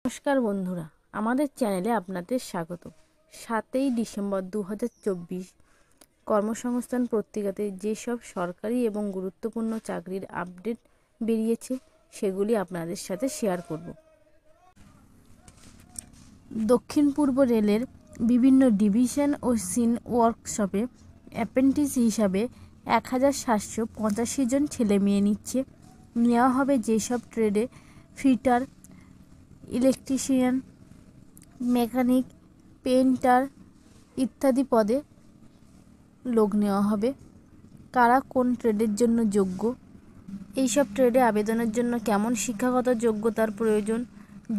নমস্কার বন্ধুরা, আমাদের চ্যানেলে আপনাদের স্বাগত। 7ই ডিসেম্বর 2024 কর্মসংস্থান পত্রিকাতে যেসব সরকারি এবং গুরুত্বপূর্ণ চাকরির আপডেট বেরিয়েছে সেগুলি আপনাদের সাথে শেয়ার করব। দক্ষিণ পূর্ব রেলের বিভিন্ন ডিভিশন ও সিন ওয়ার্কশপে অ্যাপ্রেন্টিস হিসাবে 1785 জন ছেলে মেয়ে নেওয়া হবে। যেসব ট্রেডে ফিটার, ইলেকট্রিশিয়ান, মেকানিক, পেন্টার ইত্যাদি পদে লোক নেওয়া হবে। কারা কোন ট্রেডের জন্য যোগ্য, এইসব ট্রেডে আবেদনের জন্য কেমন শিক্ষাগত যোগ্যতার প্রয়োজন,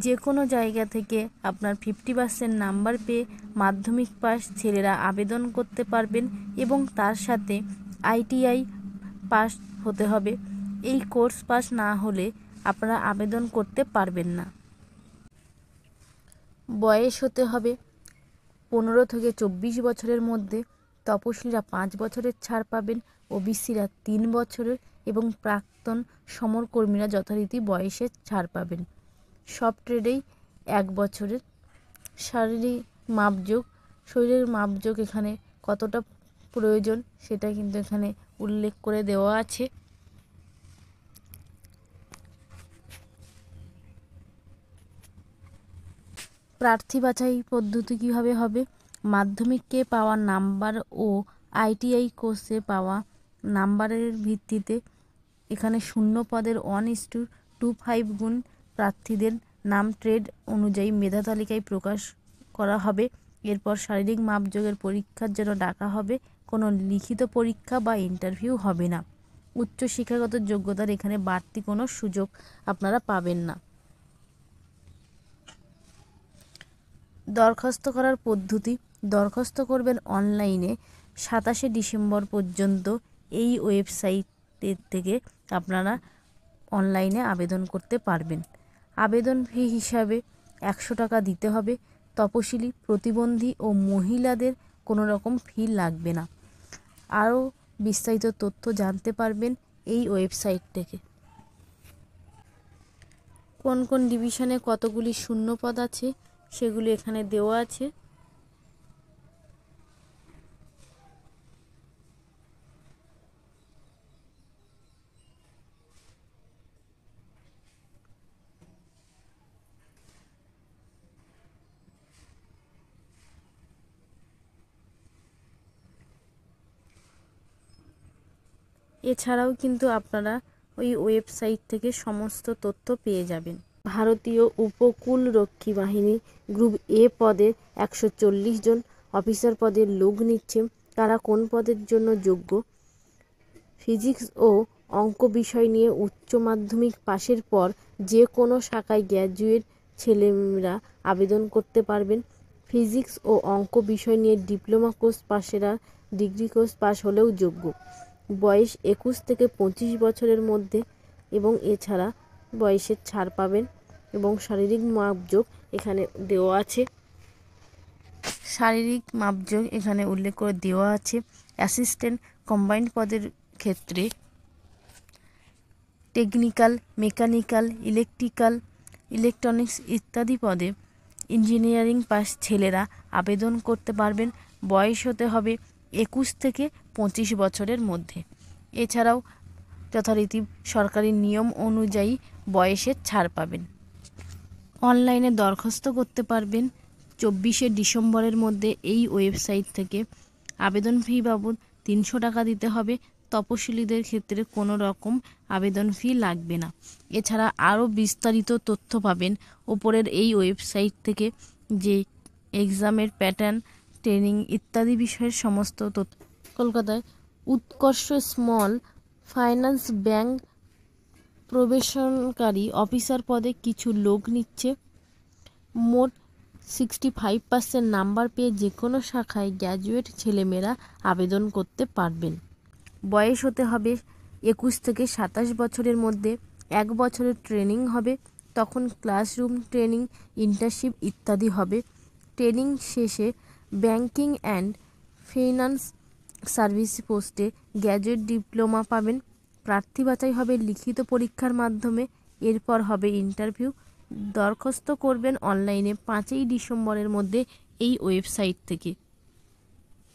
যে কোনো জায়গা থেকে আপনার 50% নাম্বার পেয়ে মাধ্যমিক পাস ছেলেরা আবেদন করতে পারবেন এবং তার সাথে ITI পাস হতে হবে। এই কোর্স পাস না হলে আপনারা আবেদন করতে পারবেন না। বয়স হতে হবে 15 থেকে 24 বছরের মধ্যে। তপশিলীরা 5 বছরের ছাড় পাবেন, OBCরা 3 বছরের এবং প্রাক্তন সমরকর্মীরা যথারীতি বয়সের ছাড় পাবেন। সব ট্রেডেই 1 বছরের। শরীরের মাপযোগ এখানে কতটা প্রয়োজন সেটা কিন্তু এখানে উল্লেখ করে দেওয়া আছে। প্রার্থী বাছাই পদ্ধতি কীভাবে হবে? মাধ্যমিকে পাওয়া নাম্বার ও ITI কোর্সে পাওয়া নাম্বারের ভিত্তিতে এখানে শূন্য পদের 1:25 গুণ প্রার্থীদের নাম ট্রেড অনুযায়ী মেধা তালিকায় প্রকাশ করা হবে। এরপর শারীরিক মাপযোগের পরীক্ষার জন্য ডাকা হবে। কোনো লিখিত পরীক্ষা বা ইন্টারভিউ হবে না। উচ্চ শিক্ষাগত যোগ্যতার এখানে বাড়তি কোনো সুযোগ আপনারা পাবেন না। দরখাস্ত করার পদ্ধতি: দরখাস্ত করবেন অনলাইনে 27শে ডিসেম্বর পর্যন্ত। এই ওয়েবসাইটের থেকে আপনারা অনলাইনে আবেদন করতে পারবেন। আবেদন ফি হিসাবে 100 টাকা দিতে হবে। তপশিলি, প্রতিবন্ধী ও মহিলাদের কোনো রকম ফি লাগবে না। আরও বিস্তারিত তথ্য জানতে পারবেন এই ওয়েবসাইট থেকে। কোন কোন ডিভিশনে কতগুলি শূন্য পদ আছে সেগুলি এখানে দেওয়া আছে। এছাড়াও কিন্তু আপনারা ওই ওয়েবসাইট থেকে সমস্ত তথ্য পেয়ে যাবেন। ভারতীয় উপকূলরক্ষী বাহিনী গ্রুপ A পদে 140 জন অফিসার পদে লোক নিচ্ছে। তারা কোন পদের জন্য যোগ্য? ফিজিক্স ও অঙ্ক বিষয় নিয়ে উচ্চ মাধ্যমিক পাশের পর যে কোনো শাখায় গ্র্যাজুয়েট ছেলেমেয়েরা আবেদন করতে পারবেন। ফিজিক্স ও অঙ্ক বিষয় নিয়ে ডিপ্লোমা কোর্স পাশেরা ডিগ্রি কোর্স পাস হলেও যোগ্য। বয়স 21 থেকে 25 বছরের মধ্যে এবং এছাড়া বয়সের ছাড় পাবেন এবং শারীরিক মাপযোগ এখানে দেওয়া আছে। শারীরিক মাপযোগ এখানে উল্লেখ করে দেওয়া আছে। অ্যাসিস্ট্যান্ট কম্বাইন্ড পদের ক্ষেত্রে টেকনিক্যাল, মেকানিক্যাল, ইলেকট্রিক্যাল, ইলেকট্রনিক্স ইত্যাদি পদে ইঞ্জিনিয়ারিং পাস ছেলেরা আবেদন করতে পারবেন। বয়স হতে হবে 21 থেকে 25 বছরের মধ্যে। এছাড়াও যথারীতি সরকারি নিয়ম অনুযায়ী বয়সের ছাড় পাবেন। অনলাইনে দরখাস্ত করতে পারবেন 24শে ডিসেম্বরের মধ্যে এই ওয়েবসাইট থেকে। আবেদন ফি বাবদ 300 টাকা দিতে হবে। তপশিলীদের ক্ষেত্রে কোনো রকম আবেদন ফি লাগবে না। এছাড়া আরও বিস্তারিত তথ্য পাবেন ওপরের এই ওয়েবসাইট থেকে, যে এক্সামের প্যাটার্ন, ট্রেনিং ইত্যাদি বিষয়ের সমস্ত তথ্য। কলকাতায় উৎকর্ষ স্মল ফাইন্যান্স ব্যাংক প্রবেশনকারী অফিসার পদে কিছু লোক নিচ্ছে। মোট 65% নাম্বার পেয়ে যে কোনো শাখায় গ্র্যাজুয়েট ছেলেমেয়েরা আবেদন করতে পারবেন। বয়স হতে হবে 21 থেকে 27 বছরের মধ্যে। 1 বছরের ট্রেনিং হবে, তখন ক্লাসরুম ট্রেনিং, ইন্টার্নশিপ ইত্যাদি হবে। ট্রেনিং শেষে ব্যাংকিং অ্যান্ড ফিনান্স সার্ভিস পোস্টে গ্র্যাজুয়েট ডিপ্লোমা পাবেন। প্রার্থী বাছাই হবে লিখিত পরীক্ষার মাধ্যমে। এরপর হবে ইন্টারভিউ। দরখাস্ত করবেন অনলাইনে 5ই ডিসেম্বরের মধ্যে এই ওয়েবসাইট থেকে।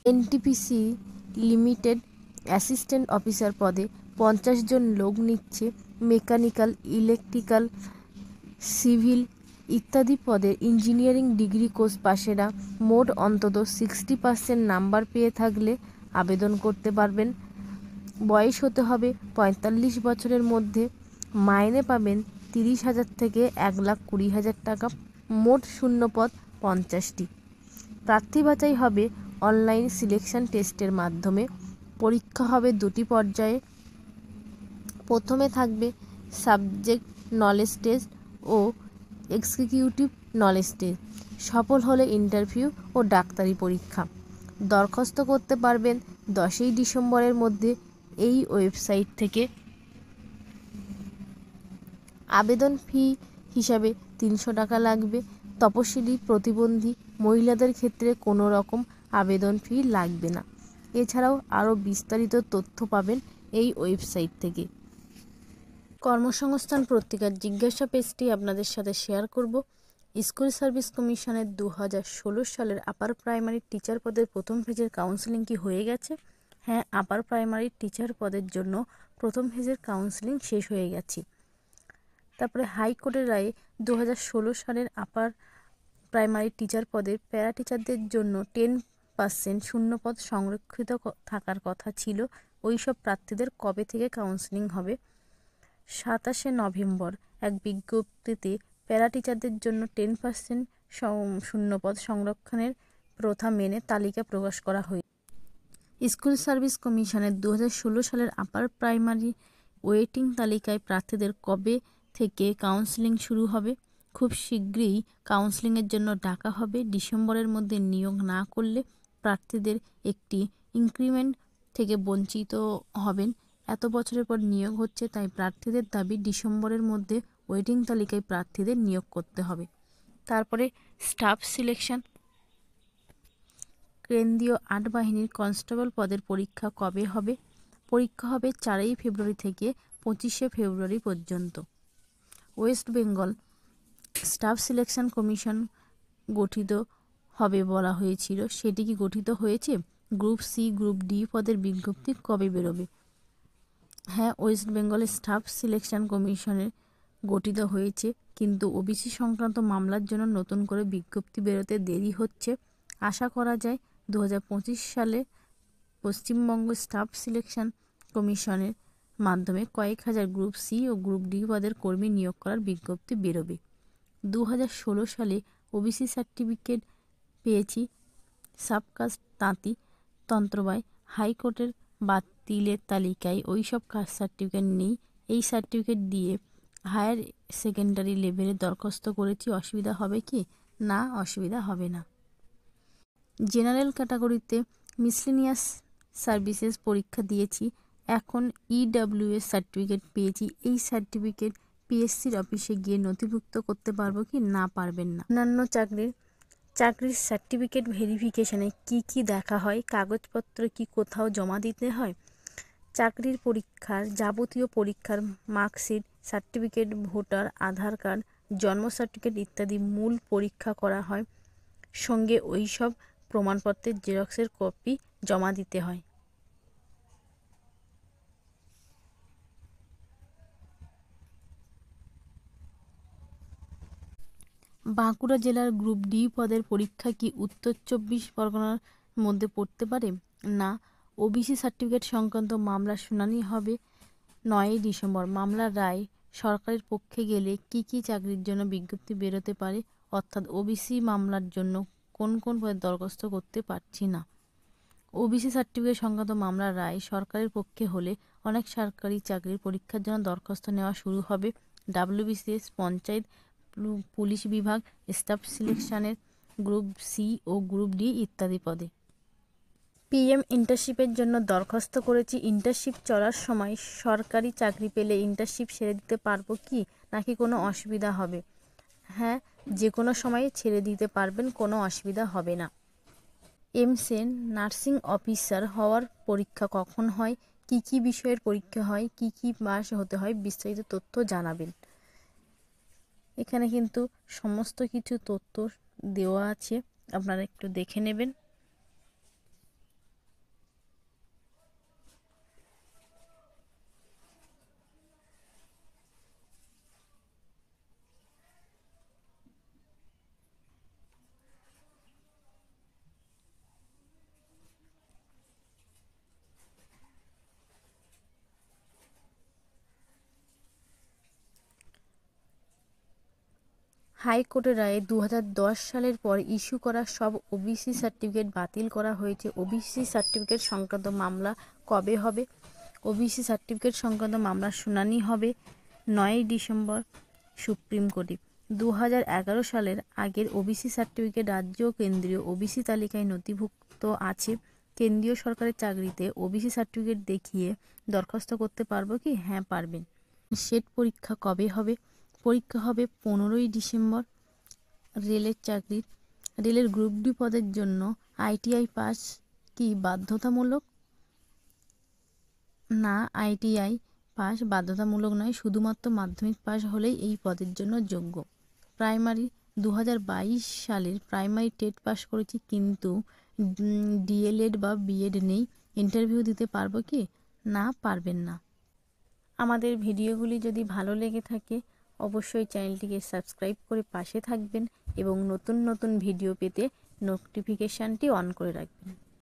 এনটিপিসি লিমিটেড অ্যাসিস্ট্যান্ট অফিসার পদে 50 জন লোক নিচ্ছে। মেকানিক্যাল, ইলেকট্রিক্যাল, সিভিল ইত্যাদি পদে ইঞ্জিনিয়ারিং ডিগ্রি কোর্স পাশেরা মোট অন্তত 60% নাম্বার পেয়ে থাকলে আবেদন করতে পারবেন। বয়স হতে হবে 45 বছরের মধ্যে। মাইনে পাবেন 30,000 থেকে 1,20,000 টাকা। মোট শূন্যপদ 50টি। প্রার্থী বাছাই হবে অনলাইন সিলেকশন টেস্টের মাধ্যমে। পরীক্ষা হবে 2টি পর্যায়ে। প্রথমে থাকবে সাবজেক্ট নলেজ টেস্ট ও এক্সিকিউটিভ নলেজ টেস্ট। সফল হলে ইন্টারভিউ ও ডাক্তারি পরীক্ষা। দরখাস্ত করতে পারবেন 10ই ডিসেম্বরের মধ্যে এই ওয়েবসাইট থেকে। আবেদন ফি হিসাবে 300 টাকা লাগবে। তপশিলি, প্রতিবন্ধী মহিলাদের ক্ষেত্রে কোনো রকম আবেদন ফি লাগবে না। এছাড়াও আরও বিস্তারিত তথ্য পাবেন এই ওয়েবসাইট থেকে। কর্মসংস্থান পত্রিকার জিজ্ঞাসা পেজটি আপনাদের সাথে শেয়ার করব। স্কুল সার্ভিস কমিশনের 2016 সালের আপার প্রাইমারি টিচার পদের প্রথম ফেজের কাউন্সেলিং কি হয়ে গেছে? হ্যাঁ, আপার প্রাইমারি টিচার পদের জন্য প্রথম ফেজের কাউন্সেলিং শেষ হয়ে গেছে। তারপরে হাইকোর্টের রায়ে 2016 সালের আপার প্রাইমারি টিচার পদে প্যারা টিচারদের জন্য 10% শূন্যপদ সংরক্ষিত থাকার কথা ছিল। ওই সব প্রার্থীদের কবে থেকে কাউন্সেলিং হবে? 27শে নভেম্বর এক বিজ্ঞপ্তিতে প্যারা টিচারদের জন্য 10% শূন্যপদ সংরক্ষণের প্রথা মেনে তালিকা প্রকাশ করা হয়েছে। স্কুল সার্ভিস কমিশনের 2016 সালের আপার প্রাইমারি ওয়েটিং তালিকায় প্রার্থীদের কবে থেকে কাউন্সেলিং শুরু হবে? খুব শীঘ্রই কাউন্সেলিংয়ের জন্য ডাকা হবে। ডিসেম্বরের মধ্যে নিয়োগ না করলে প্রার্থীদের একটি ইনক্রিমেন্ট থেকে বঞ্চিত হবেন। এত বছরের পর নিয়োগ হচ্ছে, তাই প্রার্থীদের দাবি ডিসেম্বরের মধ্যে ওয়েটিং তালিকায় প্রার্থীদের নিয়োগ করতে হবে। তারপরে স্টাফ সিলেকশন। কেন্দ্রীয় 8 বাহিনীর কনস্টেবল পদের পরীক্ষা কবে হবে? পরীক্ষা হবে 4ই ফেব্রুয়ারি থেকে 25শে ফেব্রুয়ারি পর্যন্ত। West Bengal staff selection commission গঠিত হবে বলা হয়েছিল, সেটি কি গঠিত হয়েছে? গ্রুপ সি, গ্রুপ ডি পদের বিজ্ঞপ্তি কবে বেরোবে? হ্যাঁ, ওয়েস্ট বেঙ্গলের স্টাফ সিলেকশন কমিশনের গঠিত হয়েছে, কিন্তু ওবিসি সংক্রান্ত মামলার জন্য নতুন করে বিজ্ঞপ্তি বেরোতে দেরি হচ্ছে। আশা করা যায় 2025 সালে পশ্চিমবঙ্গ স্টাফ সিলেকশন কমিশনের মাধ্যমে কয়েক হাজার গ্রুপ সি ও গ্রুপ ডি পদের কর্মী নিয়োগ করার বিজ্ঞপ্তি বেরোবে। 2016 সালে ওবিসি সার্টিফিকেট পেয়েছি সাবকাস্ট তাঁতি তন্ত্রবায়। হাইকোর্টের বাতিলের তালিকায় ওই সব কাস্ট সার্টিফিকেট নেই। এই সার্টিফিকেট দিয়ে হায়ার সেকেন্ডারি লেভেলে দরখাস্ত করেছি। অসুবিধা হবে কি? না, অসুবিধা হবে না। জেনারেল ক্যাটাগরিতে মিসলেনিয়াস সার্ভিসেস পরীক্ষা দিয়েছি, এখন ইডব্লিউএস সার্টিফিকেট পেয়েছি। এই সার্টিফিকেট পিএসসির অফিসে গিয়ে নথিভুক্ত করতে পারবো কি? না, পারবেন না। অন্যান্য চাকরির সার্টিফিকেট ভেরিফিকেশনে কি কি দেখা হয়? কাগজপত্র কি কোথাও জমা দিতে হয়? চাকরির পরীক্ষার যাবতীয় পরীক্ষার মার্কশিট, সার্টিফিকেট, ভোটার আধার কার্ড, জন্ম সার্টিফিকেট ইত্যাদি মূল পরীক্ষা করা হয়। সঙ্গে ওই সব প্রমাণপত্রের জেরক্সের কপি জমা দিতে হয়। বাঁকুড়া জেলার গ্রুপ ডি পদের পরীক্ষা কি উত্তর 24 পরগনার মধ্যে পড়তে পারে? না। ওবিসি সার্টিফিকেট সংক্রান্ত মামলার শুনানি হবে 9ই ডিসেম্বর। মামলার রায় সরকারের পক্ষে গেলে কি কি চাকরির জন্য বিজ্ঞপ্তি বেরোতে পারে? অর্থাৎ ওবিসি মামলার জন্য কোন কোন পদে দরখাস্ত করতে পারছি না। ওবিসি সার্টিফিকেট সংক্রান্ত মামলার রায় সরকারের পক্ষে হলে অনেক সরকারি চাকরির পরীক্ষার জন্য দরখাস্ত নেওয়া শুরু হবে। ডাব্লিউবিসিএস, পঞ্চায়েত, পুলিশ বিভাগ, স্টাফ সিলেকশনের গ্রুপ সি ও গ্রুপ ডি ইত্যাদি পদে। পিএম ইন্টার্নশিপের জন্য দরখাস্ত করেছি। ইন্টার্নশিপ চলার সময় সরকারি চাকরি পেলে ইন্টার্নশিপ ছেড়ে দিতে পারবো কি, নাকি কোনো অসুবিধা হবে? হ্যাঁ, যে কোনো সময় ছেড়ে দিতে পারবেন, কোনো অসুবিধা হবে না। এমসে নার্সিং অফিসার হওয়ার পরীক্ষা কখন হয়? কি কি বিষয়ের পরীক্ষা হয়? কি কি পাস হতে হয়? বিস্তারিত তথ্য জানাবেন। এখানে কিন্তু সমস্ত কিছু তথ্য দেওয়া আছে, আপনারা একটু দেখে নেবেন। হাইকোর্টের রায়ে 2010 সালের পর ইস্যু করা সব ওবিসি সার্টিফিকেট বাতিল করা হয়েছে। ওবিসি সার্টিফিকেট সংক্রান্ত মামলা কবে হবে? ওবিসি সার্টিফিকেট সংক্রান্ত মামলার শুনানি হবে 9 ডিসেম্বর সুপ্রিম কোর্টে। 2011 সালের আগের ওবিসি সার্টিফিকেট রাজ্য ও কেন্দ্রীয় ওবিসি তালিকায় নথিভুক্ত আছে। কেন্দ্রীয় সরকারের চাকরিতে ওবিসি সার্টিফিকেট দেখিয়ে দরখাস্ত করতে পারবো কি? হ্যাঁ, পারবেন। সেট পরীক্ষা কবে হবে? পরীক্ষা হবে 15 ডিসেম্বর। রেলের চাকরির রেলের গ্রুপ ডি পদের জন্য আইটিআই পাস কি বাধ্যতামূলক? না, আইটিআই পাস বাধ্যতামূলক নয়, শুধুমাত্র মাধ্যমিক পাস হলেই এই পদের জন্য যোগ্য। প্রাইমারি 2022 সালের প্রাইমারি টেট পাস করেছি, কিন্তু ডিএলএড বা বিএড নেই, ইন্টারভিউ দিতে পারবো কি? না, পারবেন না। আমাদের ভিডিওগুলি যদি ভালো লেগে থাকে অবশ্যই চ্যানেলটিকে সাবস্ক্রাইব করে পাশে থাকবেন এবং নতুন নতুন ভিডিও পেতে নোটিফিকেশানটি অন করে রাখবেন।